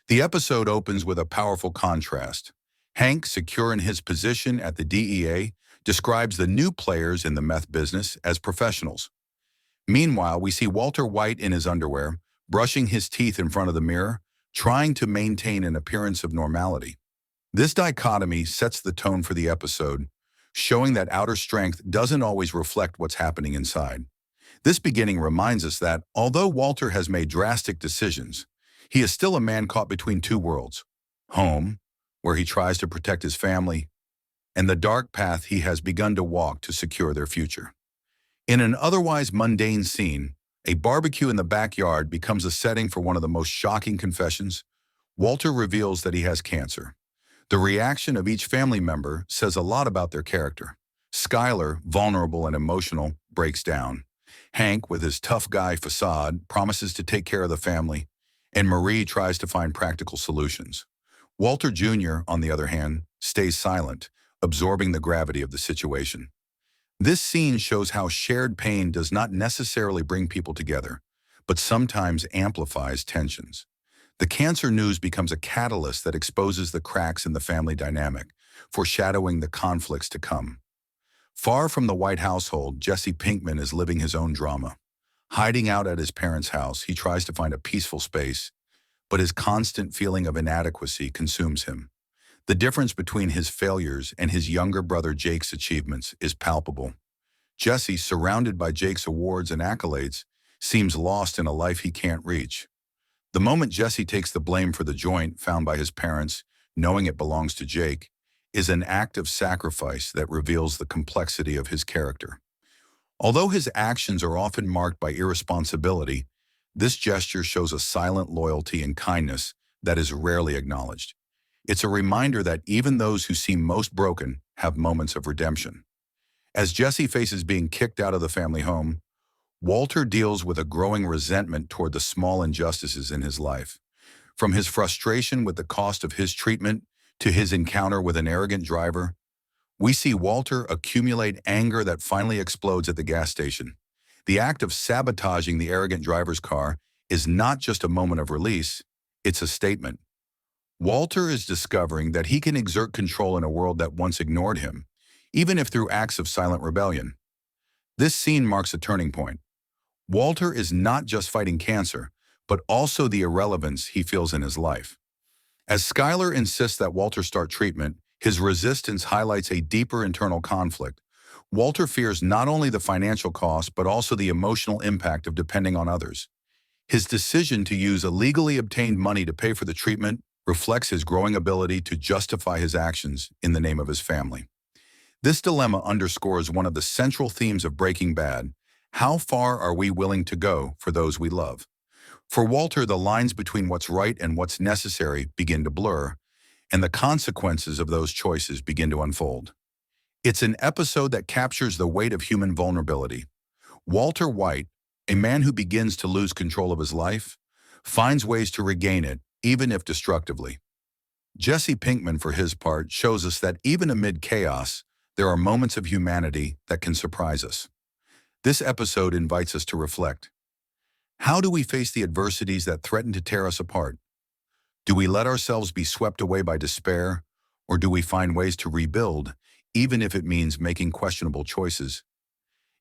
The episode opens with a powerful contrast. Hank, secure in his position at the DEA, describes the new players in the meth business as professionals. Meanwhile, we see Walter White in his underwear, brushing his teeth in front of the mirror, trying to maintain an appearance of normality. This dichotomy sets the tone for the episode, showing that outer strength doesn't always reflect what's happening inside. This beginning reminds us that, although Walter has made drastic decisions, he is still a man caught between two worlds: home, where he tries to protect his family, and the dark path he has begun to walk to secure their future. In an otherwise mundane scene, a barbecue in the backyard becomes a setting for one of the most shocking confessions. Walter reveals that he has cancer. The reaction of each family member says a lot about their character. Skylar, vulnerable and emotional, breaks down. Hank, with his tough guy facade, promises to take care of the family, and Marie tries to find practical solutions. Walter Jr., on the other hand, stays silent, absorbing the gravity of the situation. This scene shows how shared pain does not necessarily bring people together, but sometimes amplifies tensions. The cancer news becomes a catalyst that exposes the cracks in the family dynamic, foreshadowing the conflicts to come. Far from the White household, Jesse Pinkman is living his own drama. Hiding out at his parents' house, he tries to find a peaceful space, but his constant feeling of inadequacy consumes him. The difference between his failures and his younger brother Jake's achievements is palpable. Jesse, surrounded by Jake's awards and accolades, seems lost in a life he can't reach. The moment Jesse takes the blame for the joint found by his parents, knowing it belongs to Jake, is an act of sacrifice that reveals the complexity of his character. Although his actions are often marked by irresponsibility, this gesture shows a silent loyalty and kindness that is rarely acknowledged. It's a reminder that even those who seem most broken have moments of redemption. As Jesse faces being kicked out of the family home, Walter deals with a growing resentment toward the small injustices in his life. From his frustration with the cost of his treatment to his encounter with an arrogant driver, we see Walter accumulate anger that finally explodes at the gas station. The act of sabotaging the arrogant driver's car is not just a moment of release, it's a statement. Walter is discovering that he can exert control in a world that once ignored him, even if through acts of silent rebellion. This scene marks a turning point. Walter is not just fighting cancer, but also the irrelevance he feels in his life. As Skylar insists that Walter start treatment, his resistance highlights a deeper internal conflict. Walter fears not only the financial cost, but also the emotional impact of depending on others. His decision to use illegally obtained money to pay for the treatment reflects his growing ability to justify his actions in the name of his family. This dilemma underscores one of the central themes of Breaking Bad: how far are we willing to go for those we love? For Walter, the lines between what's right and what's necessary begin to blur, and the consequences of those choices begin to unfold. It's an episode that captures the weight of human vulnerability. Walter White, a man who begins to lose control of his life, finds ways to regain it, even if destructively. Jesse Pinkman, for his part, shows us that even amid chaos, there are moments of humanity that can surprise us. This episode invites us to reflect. How do we face the adversities that threaten to tear us apart? Do we let ourselves be swept away by despair, or do we find ways to rebuild, even if it means making questionable choices?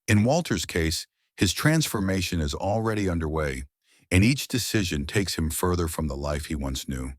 In Walter's case, his transformation is already underway, and each decision takes him further from the life he once knew.